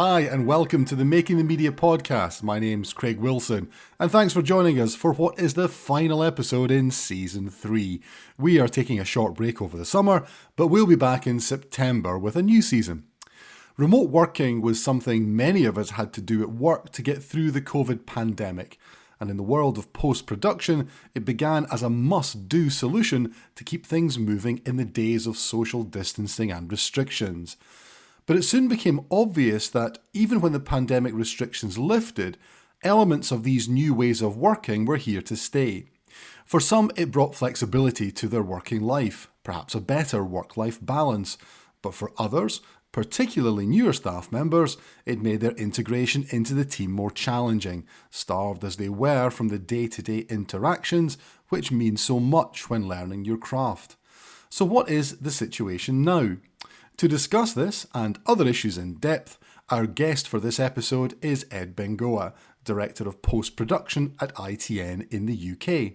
Hi and welcome to the Making the Media podcast. My name's Craig Wilson and thanks for joining us for what is the final episode in Season 3. We are taking a short break over the summer, but we'll be back in September with a new season. Remote working was something many of us had to do at work to get through the COVID pandemic. And in the world of post-production, it began as a must-do solution to keep things moving in the days of social distancing and restrictions. But it soon became obvious that even when the pandemic restrictions lifted, elements of these new ways of working were here to stay. For some, it brought flexibility to their working life, perhaps a better work-life balance. But for others, particularly newer staff members, it made their integration into the team more challenging, starved as they were from the day-to-day interactions, which mean so much when learning your craft. So what is the situation now? To discuss this and other issues in depth, our guest for this episode is Ed Bengoa, Director of Post-Production at ITN in the UK.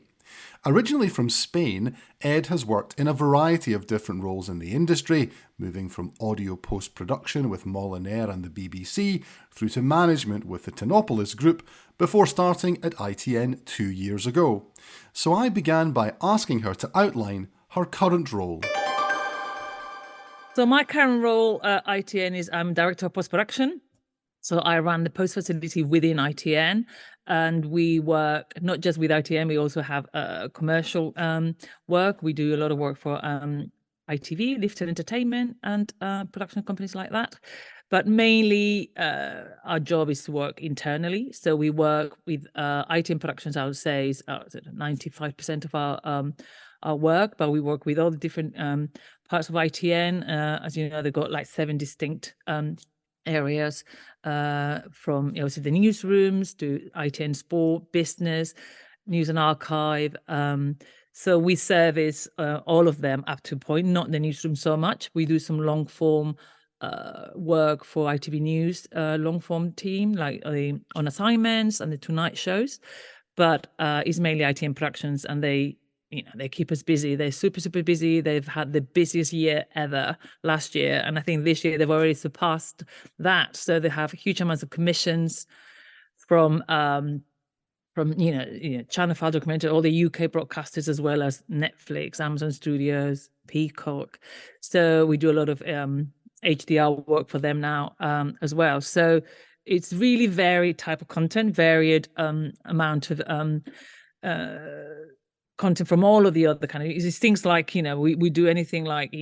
Originally from Spain, Ed has worked in a variety of different roles in the industry, moving from audio post-production with Molinare and the BBC through to management with the Tinopolis group before starting at ITN 2 years ago. So I began by asking her to outline her current role. So my current role at ITN is I'm Director of Post-Production. So I run the post facility within ITN, and we work not just with ITN, we also have commercial work. We do a lot of work for ITV, Lifted Entertainment, and production companies like that. But mainly our job is to work internally. So we work with ITN Productions, I would say, is 95% of our work, but we work with all the different parts of ITN. As you know, they've got like 7 distinct areas, from obviously the newsrooms to ITN Sport, Business, News and Archive. So we service all of them up to a point, not the newsroom so much. We do some long form work for ITV News long form team, like on assignments and the Tonight shows, but it's mainly ITN Productions, and they keep us busy. They're super, super busy. They've had the busiest year ever last year. And I think this year they've already surpassed that. So they have huge amounts of commissions from Channel 5 documentary, all the UK broadcasters, as well as Netflix, Amazon Studios, Peacock. So we do a lot of HDR work for them now as well. So it's really varied type of content, varied amount of content from all of the other kind of it's things like we do anything like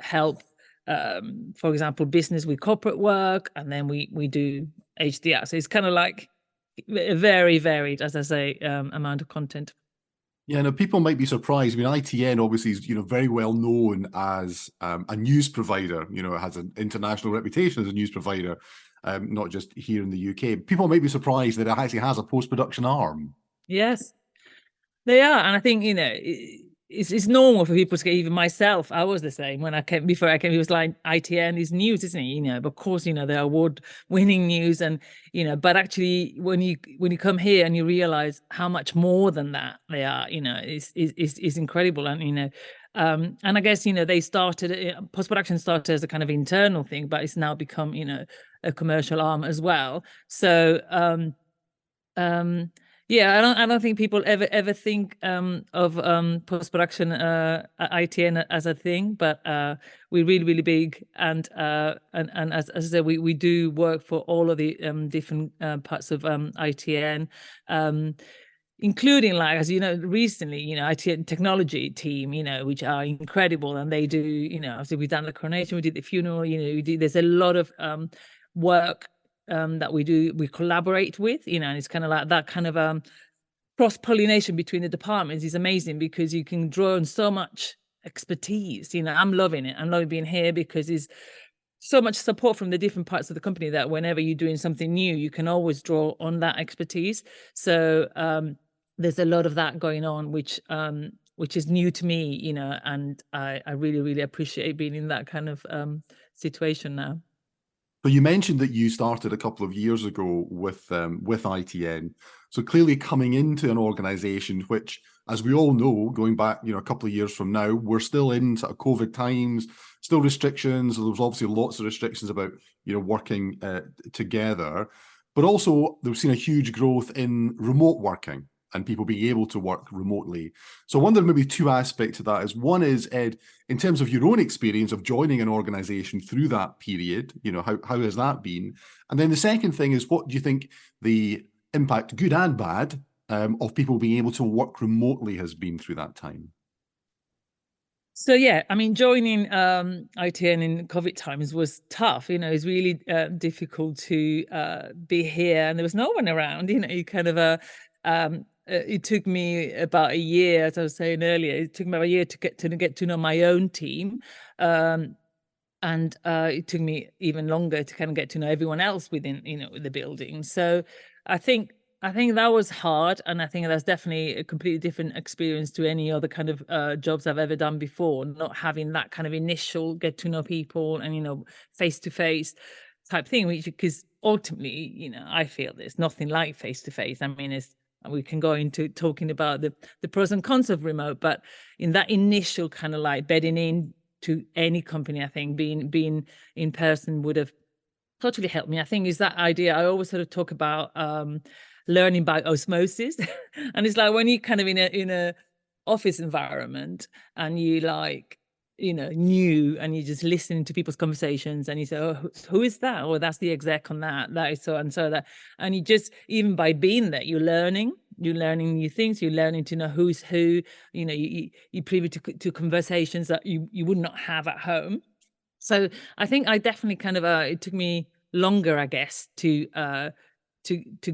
help for example business with corporate work, and then we do HDR. So it's kind of like a very varied, as I say, amount of content. Yeah, now people might be surprised. I mean, ITN obviously is, very well known as a news provider. It has an international reputation as a news provider, not just here in the UK. People might be surprised that it actually has a post-production arm. Yes, they are. And I think, it's normal for people to get, even myself, I was the same when before I came, it was like ITN is news, isn't it? But of course, they're award-winning news, and, but actually when you come here and you realize how much more than that they are, is incredible. And, and I guess, they started, post-production started as a kind of internal thing, but it's now become, a commercial arm as well. So, yeah, I don't think people ever think of post-production at ITN as a thing, but we're really, really big, and as I said, we do work for all of the different parts of ITN, including, like, as recently, ITN technology team, which are incredible, and they do, obviously we've done the coronation, we did the funeral, there's a lot of work that we collaborate with, and it's kind of like that kind of cross-pollination between the departments is amazing, because you can draw on so much expertise. I'm loving it. I'm loving being here because there's so much support from the different parts of the company that whenever you're doing something new, you can always draw on that expertise. So there's a lot of that going on, which is new to me, and I really, really appreciate being in that kind of situation now. So you mentioned that you started a couple of years ago with ITN. So clearly coming into an organisation which, as we all know, going back a couple of years from now, we're still in sort of COVID times, still restrictions. There was obviously lots of restrictions about working together, but also we've seen a huge growth in remote working and people being able to work remotely. So I wonder maybe two aspects of that is one is, Ed, in terms of your own experience of joining an organization through that period, how has that been? And then the second thing is, what do you think the impact, good and bad, of people being able to work remotely has been through that time? So yeah, I mean, joining ITN in COVID times was tough. It's really difficult to be here, and there was no one around. You kind of it took me about a year, as I was saying earlier. It took me about a year to get to know my own team, and it took me even longer to kind of get to know everyone else within the building. So I think that was hard, and I think that's definitely a completely different experience to any other kind of jobs I've ever done before. Not having that kind of initial get to know people and face to face type thing, which because ultimately I feel there's nothing like face to face. I mean, we can go into talking about the pros and cons of remote, but in that initial kind of like bedding in to any company, I think being in person would have totally helped me. I think is that idea. I always sort of talk about learning by osmosis, and it's like when you kind of in a office environment and you like new and you just listening to people's conversations and you say, oh, who is that? Oh, that's the exec on that is so and so that, and you just even by being there you're learning new things, you're learning to know who's who. You privy to conversations that you would not have at home. So I think I definitely kind of it took me longer, I guess, to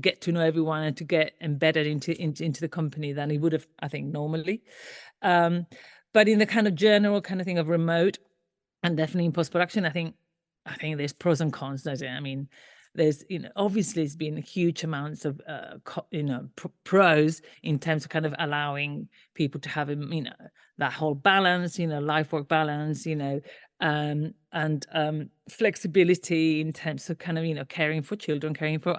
get to know everyone and to get embedded into the company than it would have, I think, normally. Um, but in the kind of general kind of thing of remote and definitely in post-production, I think there's pros and cons, does it? I mean, there's obviously it's been huge amounts of pros in terms of kind of allowing people to have that whole balance, life work balance, and flexibility in terms of kind of caring for children, caring for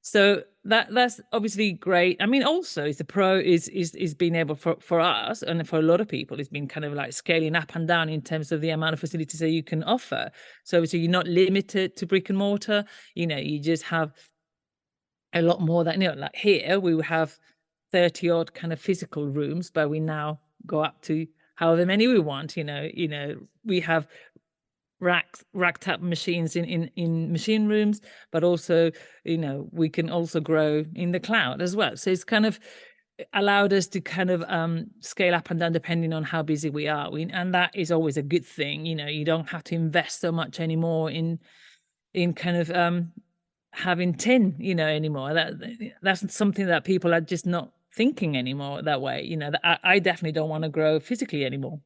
so that's obviously great. I mean, also it's a pro is being able for us and for a lot of people, it's been kind of like scaling up and down in terms of the amount of facilities that you can offer. So you're not limited to brick and mortar. You just have a lot more that like here we will have 30 odd kind of physical rooms, but we now go up to however many we want. We have racked up machines in machine rooms, but also we can also grow in the cloud as well. So it's kind of allowed us to kind of scale up and down depending on how busy we are. And that is always a good thing. You don't have to invest so much anymore in kind of having tin anymore. That's something that people are just not thinking anymore that way. That I definitely don't want to grow physically anymore.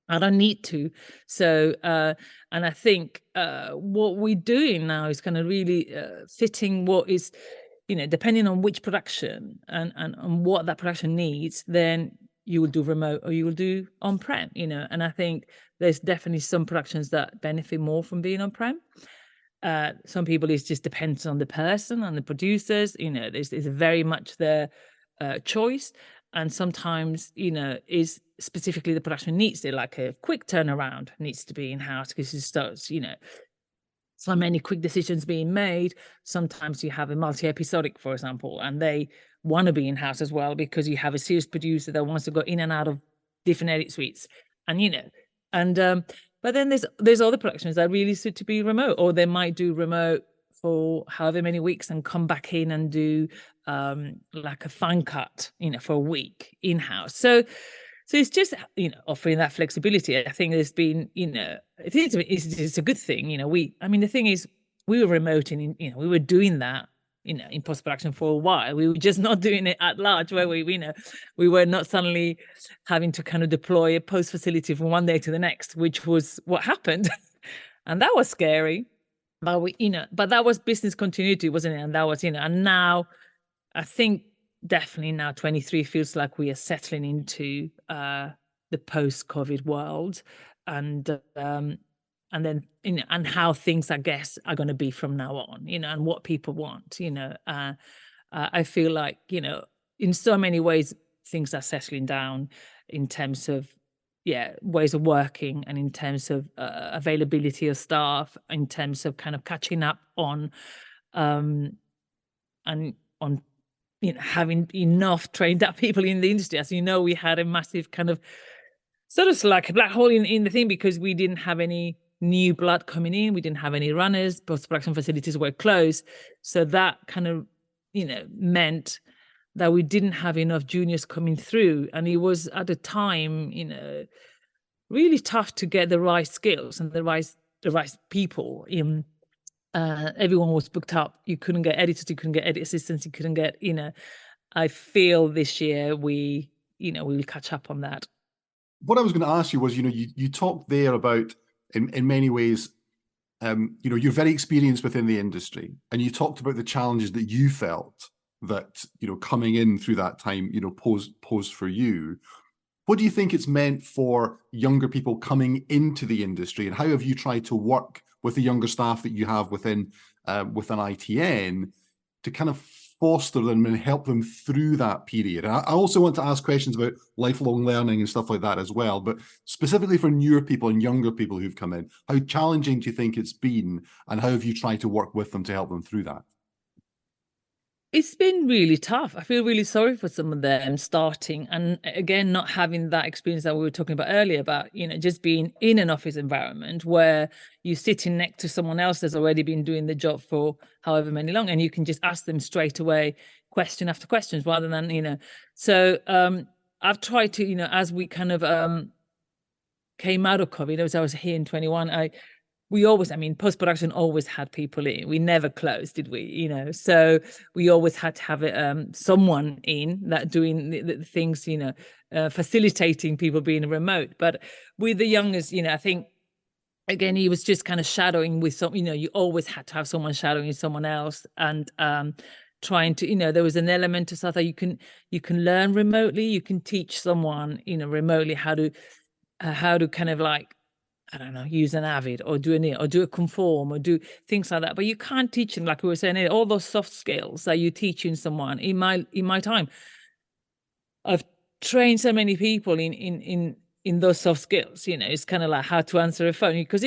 I don't need to. So, and I think what we're doing now is kind of really fitting what is, depending on which production and what that production needs, then you will do remote or you will do on-prem, and I think there's definitely some productions that benefit more from being on-prem. Some people it just depends on the person and the producers, there's very much their choice. And sometimes, is specifically the production needs it, like a quick turnaround needs to be in-house because it starts, so many quick decisions being made. Sometimes you have a multi-episodic, for example, and they want to be in-house as well because you have a series producer that wants to go in and out of different edit suites. And and but then there's other productions that really suit to be remote, or they might do remote for however many weeks and come back in and do like a fine cut, for a week in-house. So it's just offering that flexibility. I think there's been I think it's a good thing. I mean the thing is we were remote and we were doing that in post-production for a while. We were just not doing it at large where we were not suddenly having to kind of deploy a post facility from one day to the next, which was what happened. And that was scary. But but that was business continuity, wasn't it? And that was and now I think definitely now 23 feels like we are settling into the post-COVID world. And and then and how things, I guess, are going to be from now on, and what people want. I feel like, in so many ways things are settling down in terms of ways of working, and in terms of availability of staff, in terms of kind of catching up on and on having enough trained up people in the industry. As you know, we had a massive kind of sort of like a black hole in the thing, because we didn't have any new blood coming in. We didn't have any runners. Post-production facilities were closed. So that kind of, meant that we didn't have enough juniors coming through. And it was at a time, really tough to get the right skills and the right people in. Everyone was booked up. You couldn't get editors, you couldn't get edit assistants, you couldn't get, I feel this year we will catch up on that. What I was going to ask you was, you talked there about, in many ways, you're very experienced within the industry, and you talked about the challenges that you felt that, coming in through that time, posed for you. What do you think it's meant for younger people coming into the industry, and how have you tried to work with the younger staff that you have within ITN to kind of foster them and help them through that period? And I also want to ask questions about lifelong learning and stuff like that as well, but specifically for newer people and younger people who've come in, how challenging do you think it's been, and how have you tried to work with them to help them through that? It's been really tough. I feel really sorry for some of them starting, and again, not having that experience that we were talking about earlier, about, just being in an office environment where you're sitting next to someone else that's already been doing the job for however many long, and you can just ask them straight away, question after questions, rather than, so I've tried to, as we kind of came out of COVID, as I was here in 21, we always, post-production always had people in. We never closed, did we? So we always had to have someone in that doing the things, facilitating people being remote. But with the youngest, I think, again, he was just kind of shadowing with some, you always had to have someone shadowing someone else, and trying to, there was an element of stuff that you can learn remotely. You can teach someone, remotely how to kind of like, I don't know, use an Avid or do a conform or do things like that. But you can't teach them, like we were saying, all those soft skills that you teach in someone. In my time, I've trained so many people in those soft skills. It's kind of like how to answer a phone, because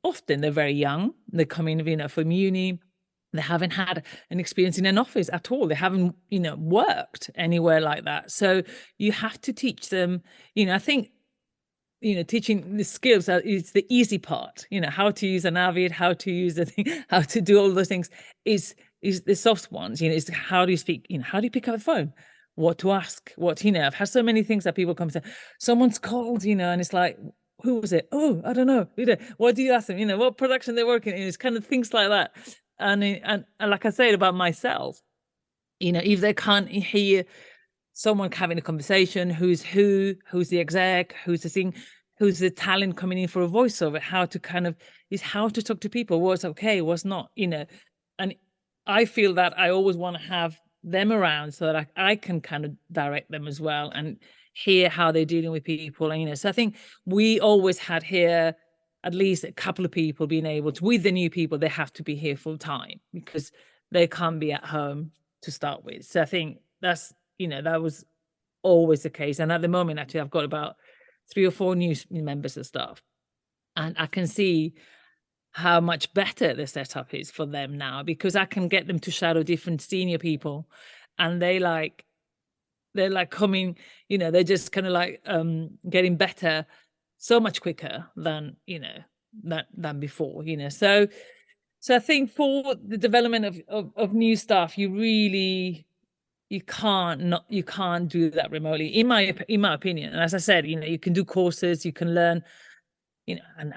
often they're very young. They come in, from uni. They haven't had an experience in an office at all. They haven't, worked anywhere like that. So you have to teach them. I think, teaching the skills is the easy part. How to use an Avid, how to use the thing, how to do all those things is the soft ones. Is how do you speak? How do you pick up the phone? What to ask? I've had so many things that people come and say, someone's called, and it's like, who was it? Oh, I don't know. What do you ask them? What production they're working in? It's kind of things like that. And like I said about myself, if they can't hear someone having a conversation, who's the exec, who's the thing, who's the talent coming in for a voiceover, how to talk to people, what's okay, what's not, and I feel that I always want to have them around so that I can kind of direct them as well and hear how they're dealing with people. And, so I think we always had here at least a couple of people being able to, with the new people, they have to be here full time because they can't be at home to start with. So I think that's, that was always the case. And at the moment, actually, I've got about 3 or 4 new members of staff. And I can see how much better the setup is for them now, because I can get them to shadow different senior people. And they're like coming, they're just kind of like getting better so much quicker than, than before, So I think for the development of new staff, you can't do that remotely, in my opinion. And as I said, you can do courses, you can learn, and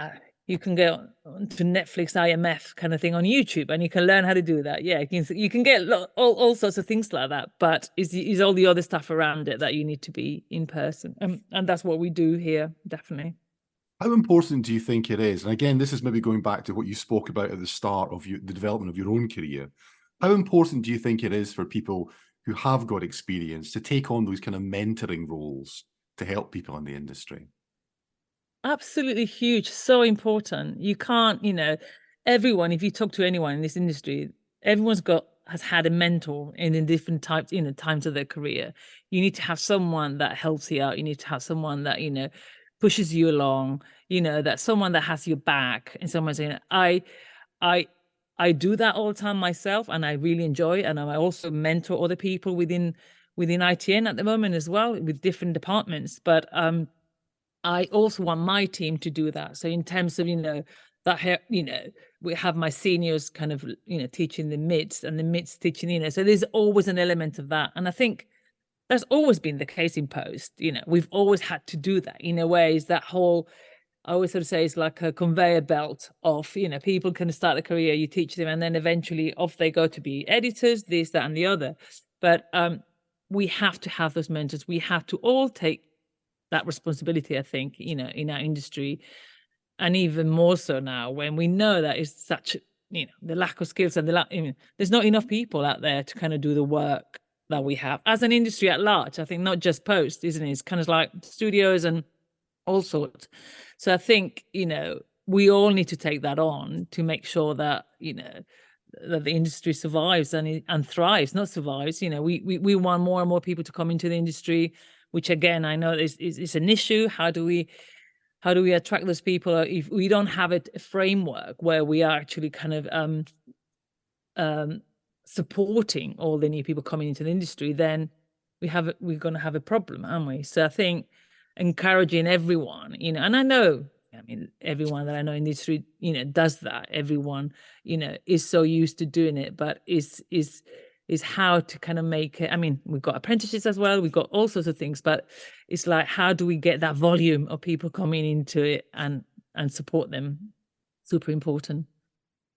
you can go to Netflix IMF kind of thing on YouTube, and you can learn how to do that. Yeah, you can get all sorts of things like that, but is all the other stuff around it that you need to be in person, and that's what we do here, definitely. How important do you think it is? And again, this is maybe going back to what you spoke about at the start of the development of your own career. How important do you think it is for people who have got experience to take on those kind of mentoring roles to help people in the industry? Absolutely huge, so important. You can't, everyone, if you talk to anyone in this industry, everyone's has had a mentor in different types, times of their career. You need to have someone that helps you out. You need to have someone that, pushes you along, that someone that has your back and someone saying, I I do that all the time myself and I really enjoy it. And I also mentor other people within ITN at the moment as well with different departments. But I also want my team to do that. So in terms of, we have my seniors kind of, teaching the mids and the mids teaching, so there's always an element of that. And I think that's always been the case in post, we've always had to do that in a way. Is that whole, I always sort of say it's like a conveyor belt of, people can start a career, you teach them, and then eventually off they go to be editors, this, that, and the other. But we have to have those mentors. We have to all take that responsibility, I think, in our industry, and even more so now when we know that it's such, the lack of skills and there's not enough people out there to kind of do the work that we have as an industry at large. I think not just post, isn't it? It's kind of like studios and all sorts. So I think, we all need to take that on to make sure that, that the industry survives and thrives, not survives. We want more and more people to come into the industry, which again, I know is an issue. How do we attract those people if we don't have a framework where we are actually kind of supporting all the new people coming into the industry? Then we're going to have a problem, aren't we? So I think encouraging everyone, and I know, I mean, everyone that I know in the industry, does that. Everyone, is so used to doing it, but is how to kind of make it. I mean, we've got apprenticeships as well, we've got all sorts of things, but it's like, how do we get that volume of people coming into it and support them? Super important.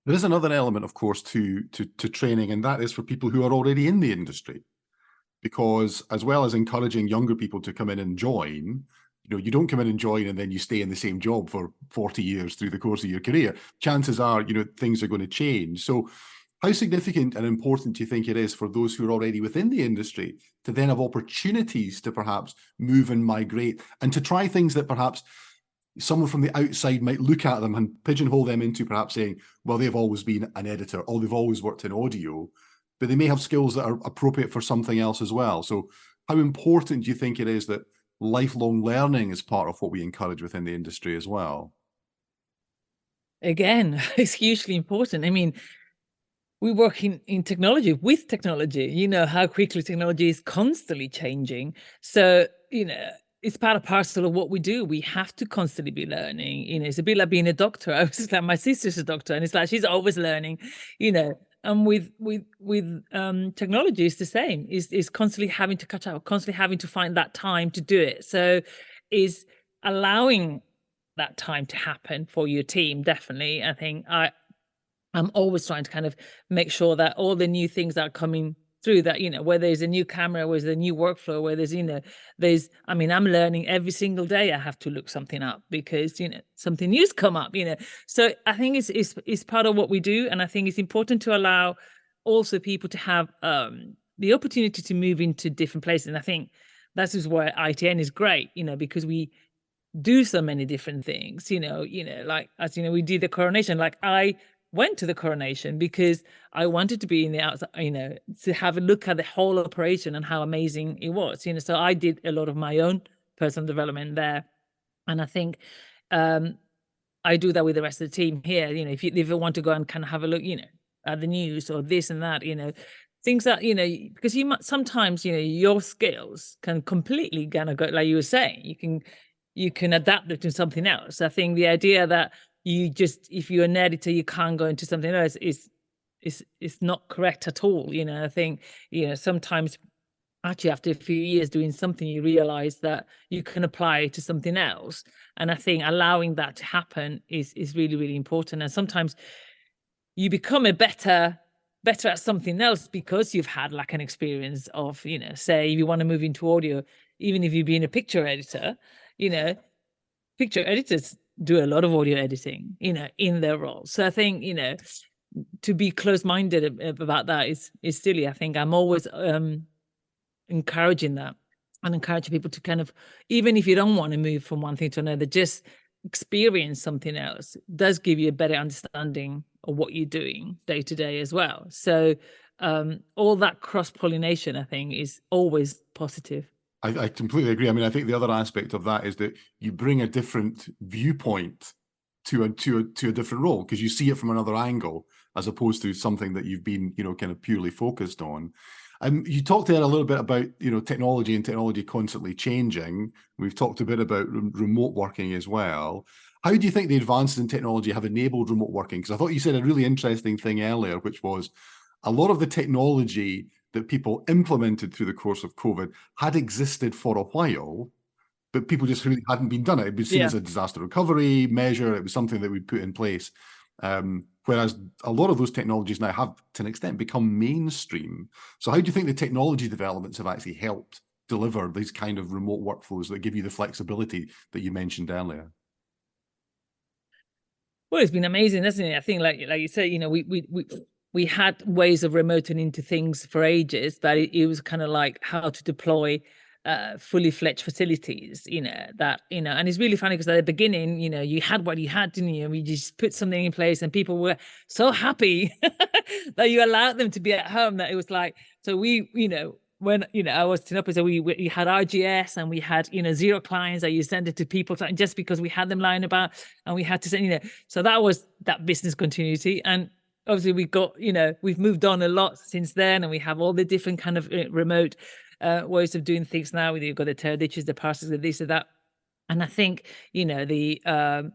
There is another element, of course, to training, and that is for people who are already in the industry. Because as well as encouraging younger people to come in and join, you don't come in and join and then you stay in the same job for 40 years through the course of your career. Chances are, things are going to change. So how significant and important do you think it is for those who are already within the industry to then have opportunities to perhaps move and migrate and to try things that perhaps someone from the outside might look at them and pigeonhole them into perhaps saying, well, they've always been an editor or they've always worked in audio, but they may have skills that are appropriate for something else as well. So how important do you think it is that lifelong learning is part of what we encourage within the industry as well? Again, it's hugely important. I mean, we work in technology, with technology, how quickly technology is constantly changing. So, it's part of parcel of what we do. We have to constantly be learning. It's a bit like being a doctor. I was like, my sister's a doctor, and it's like she's always learning, and with technology is the same. Is constantly having to catch up, constantly having to find that time to do it. So is allowing that time to happen for your team. Definitely. I think I'm always trying to kind of make sure that all the new things are coming through, that, where there's a new camera, where there's a new workflow, where I'm learning every single day. I have to look something up because, something new's come up, So I think it's part of what we do. And I think it's important to allow also people to have the opportunity to move into different places. And I think that is where ITN is great, because we do so many different things, like, as we did the coronation. Like, I went to the coronation because I wanted to be in the outside, to have a look at the whole operation and how amazing it was, so I did a lot of my own personal development there. And I think I do that with the rest of the team here. If you want to go and kind of have a look, at the news or this and that, things that, because sometimes, your skills can completely kind of go, like you were saying, you can adapt it to something else. I think the idea that if you're an editor, you can't go into something else is not correct at all. I think, sometimes actually after a few years doing something, you realize that you can apply it to something else. And I think allowing that to happen is really, really important. And sometimes you become a better at something else because you've had like an experience of, say, if you want to move into audio, even if you've been a picture editor, picture editors do a lot of audio editing, in their role. So I think, to be close-minded about that is silly. I think I'm always encouraging that and encouraging people to kind of, even if you don't want to move from one thing to another, just experience something else does give you a better understanding of what you're doing day to day as well. So all that cross-pollination, I think, is always positive. I completely agree. I mean, I think the other aspect of that is that you bring a different viewpoint to a different role, because you see it from another angle as opposed to something that you've been, kind of purely focused on. You talked there a little bit about, technology and technology constantly changing. We've talked a bit about remote working as well. How do you think the advances in technology have enabled remote working? Because I thought you said a really interesting thing earlier, which was a lot of the technology that people implemented through the course of COVID had existed for a while, but people just really hadn't been done it. It was seen as a disaster recovery measure. It was something that we put in place. Whereas a lot of those technologies now have, to an extent, become mainstream. So how do you think the technology developments have actually helped deliver these kind of remote workflows that give you the flexibility that you mentioned earlier? Well, it's been amazing, hasn't it? I think, like you said, we had ways of remoting into things for ages, but it was kind of like how to deploy fully fledged facilities, and it's really funny because at the beginning, you had what you had, didn't you? And we just put something in place and people were so happy that you allowed them to be at home, that it was like, so when I was Tinopolis, so we had RGS and we had zero clients that you send it to people just because we had them lying about, and we had to send so that was that business continuity. And obviously we got we've moved on a lot since then, and we have all the different kind of remote ways of doing things now. You've got the Teraditches, the parsers, the this or that, and I think the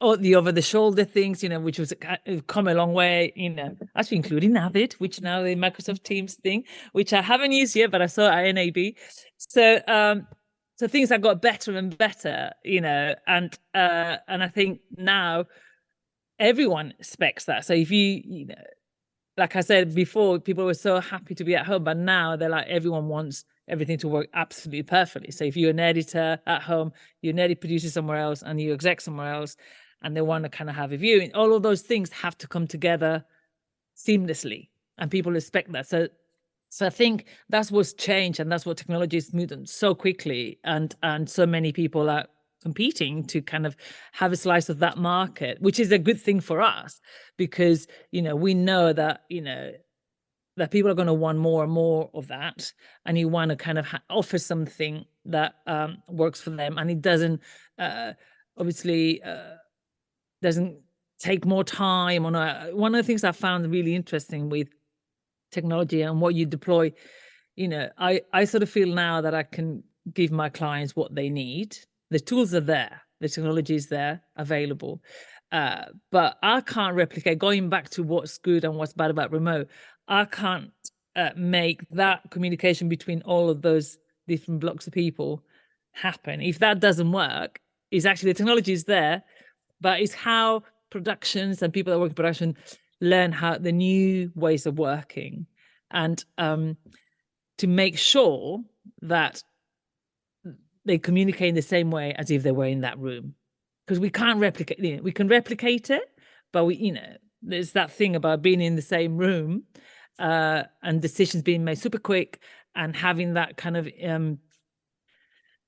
over-the-shoulder things, which was come a long way, actually including Navid, which now the Microsoft Teams thing, which I haven't used yet, but I saw at NAB. So things have got better and better, and I think now everyone expects that. So if like I said before, people were so happy to be at home, but now they're like, everyone wants everything to work absolutely perfectly. So if you're an editor at home, you're an edit producer somewhere else, and you exec somewhere else, and they want to kind of have a view, and all of those things have to come together seamlessly, and people expect that. So I think that's what's changed, and that's what technology has moved on so quickly, and so many people are competing to kind of have a slice of that market, which is a good thing for us, because we know that that people are going to want more and more of that, and you want to kind of offer something that works for them, and it doesn't obviously doesn't take more time. One of the things I found really interesting with technology and what you deploy, I sort of feel now that I can give my clients what they need. The tools are there, the technology is there, available, but I can't replicate. Going back to what's good and what's bad about remote, I can't make that communication between all of those different blocks of people happen. If that doesn't work, is actually the technology is there, but it's how productions and people that work in production learn how the new ways of working, and to make sure that they communicate in the same way as if they were in that room. Because we can't replicate, we can replicate it, but there's that thing about being in the same room and decisions being made super quick, and having that kind of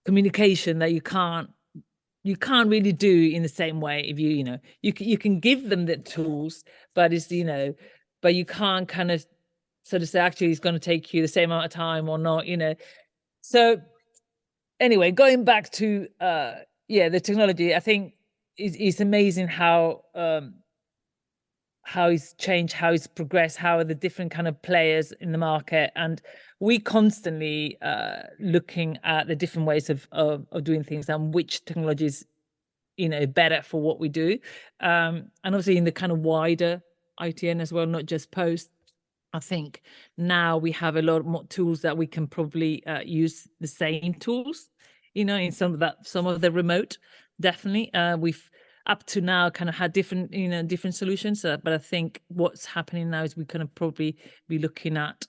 communication that you can't really do in the same way. If you can give them the tools, but it's but you can't kind of sort of say, actually it's going to take you the same amount of time or not, so anyway, going back to the technology, I think it's amazing how it's changed, how it's progressed, how are the different kind of players in the market, and we constantly looking at the different ways of doing things, and which technologies better for what we do, and obviously in the kind of wider ITN as well, not just Post. I think now we have a lot more tools that we can probably use the same tools, in some of the remote. Definitely, we've up to now kind of had different, different solutions. But I think what's happening now is we kind of probably be looking at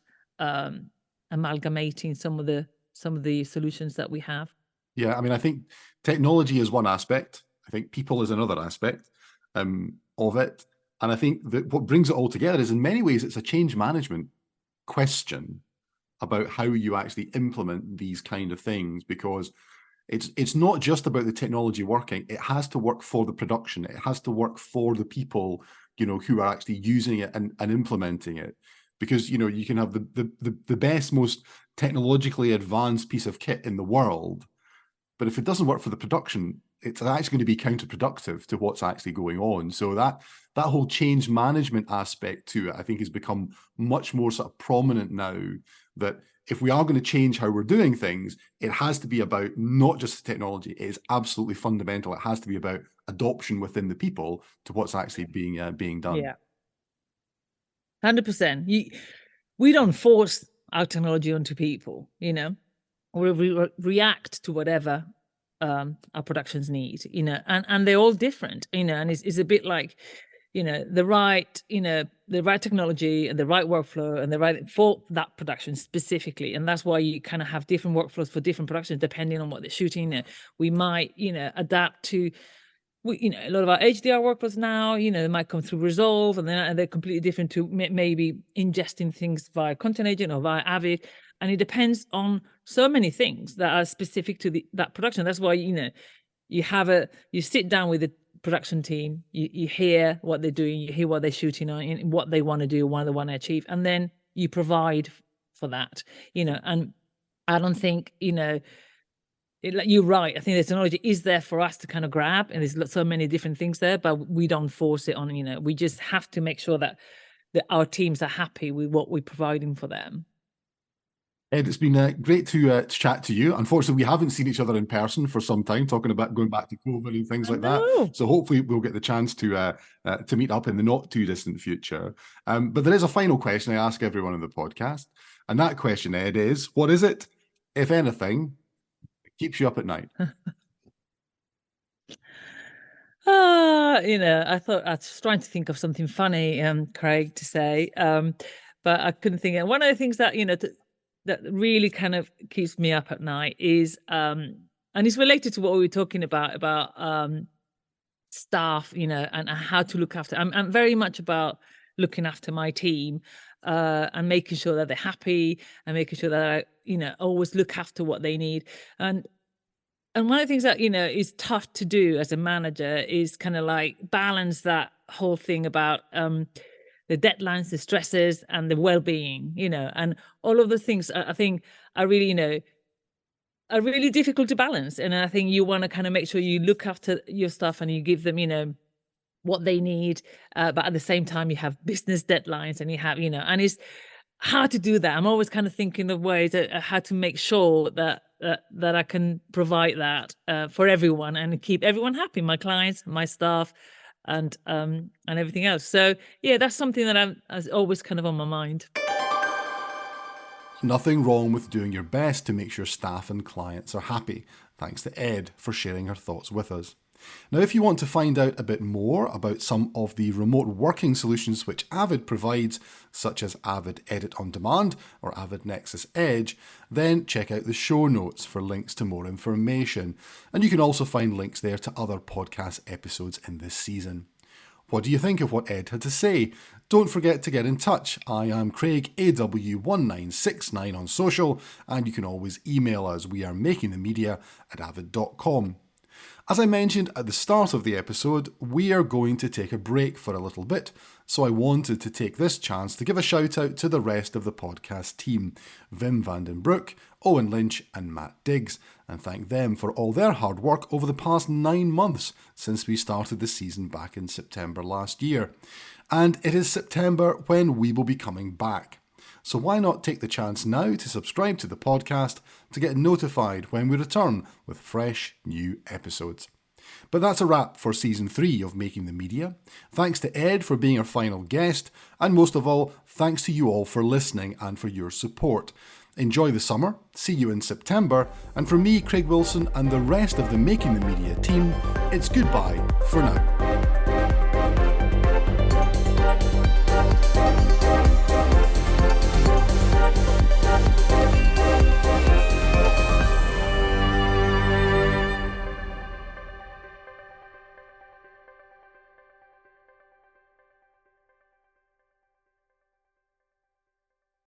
amalgamating some of the solutions that we have. Yeah, I mean, I think technology is one aspect. I think people is another aspect of it. And I think that what brings it all together is, in many ways, it's a change management question about how you actually implement these kind of things. Because It's not just about the technology working. It has to work for the production. It has to work for the people, who are actually using it and implementing it. Because, you can have the best, most technologically advanced piece of kit in the world, but if it doesn't work for the production, it's actually going to be counterproductive to what's actually going on. So that whole change management aspect to it, I think, has become much more sort of prominent now, that if we are going to change how we're doing things, it has to be about not just the technology. It is absolutely fundamental. It has to be about adoption within the people to what's actually being done. Yeah. 100%. We don't force our technology onto people, or we react to whatever our productions need, and they're all different, and it's a bit like, the right technology and the right workflow and the right for that production specifically. And that's why you kind of have different workflows for different productions depending on what they're shooting. We might, adapt to, a lot of our HDR workflows now, they might come through Resolve, and they're completely different to maybe ingesting things via Content Agent or via Avid. And it depends on so many things that are specific to that production. That's why, you sit down with the production team, you hear what they're doing, you hear what they're shooting on, and what they want to do, what they want to achieve, and then you provide for that, and I don't think, you're right. I think the technology is there for us to kind of grab, and there's so many different things there, but we don't force it on, we just have to make sure that our teams are happy with what we're providing for them. Ed, it's been great to chat to you. Unfortunately, we haven't seen each other in person for some time, talking about going back to COVID and things like that. So hopefully we'll get the chance to meet up in the not too distant future. But there is a final question I ask everyone on the podcast. And that question, Ed, is, what is it, if anything, that keeps you up at night? I thought I was trying to think of something funny, Craig, to say, but I couldn't think of. One of the things that, that really kind of keeps me up at night is, and it's related to what we were talking about staff, and how to look after. I'm very much about looking after my team, and making sure that they're happy, and making sure that I, always look after what they need. And one of the things that, is tough to do as a manager is kind of like balance that whole thing about the deadlines, the stresses, and the well-being, and all of those things I think are really, are really difficult to balance. And I think you want to kind of make sure you look after your stuff and you give them, what they need, but at the same time you have business deadlines, and you have, and it's hard to do that. I'm always kind of thinking of ways how to make sure that I can provide that for everyone and keep everyone happy, my clients, my staff, and everything else. So yeah, that's something that is always kind of on my mind. Nothing wrong with doing your best to make sure staff and clients are happy. Thanks to Ed for sharing her thoughts with us. Now, if you want to find out a bit more about some of the remote working solutions which Avid provides, such as Avid Edit On Demand or Avid Nexus Edge, then check out the show notes for links to more information. And you can also find links there to other podcast episodes in this season. What do you think of what Ed had to say? Don't forget to get in touch. I am Craig AW1969 on social, and you can always email us. We are makingthemedia@avid.com. As I mentioned at the start of the episode, we are going to take a break for a little bit, so I wanted to take this chance to give a shout out to the rest of the podcast team, Wim van den Broek, Owen Lynch and Matt Diggs, and thank them for all their hard work over the past 9 months since we started the season back in September last year. And it is September when we will be coming back. So why not take the chance now to subscribe to the podcast to get notified when we return with fresh new episodes. But that's a wrap for Season 3 of Making the Media. Thanks to Ed for being our final guest, and most of all, thanks to you all for listening and for your support. Enjoy the summer, see you in September, and from me, Craig Wilson, and the rest of the Making the Media team, it's goodbye for now.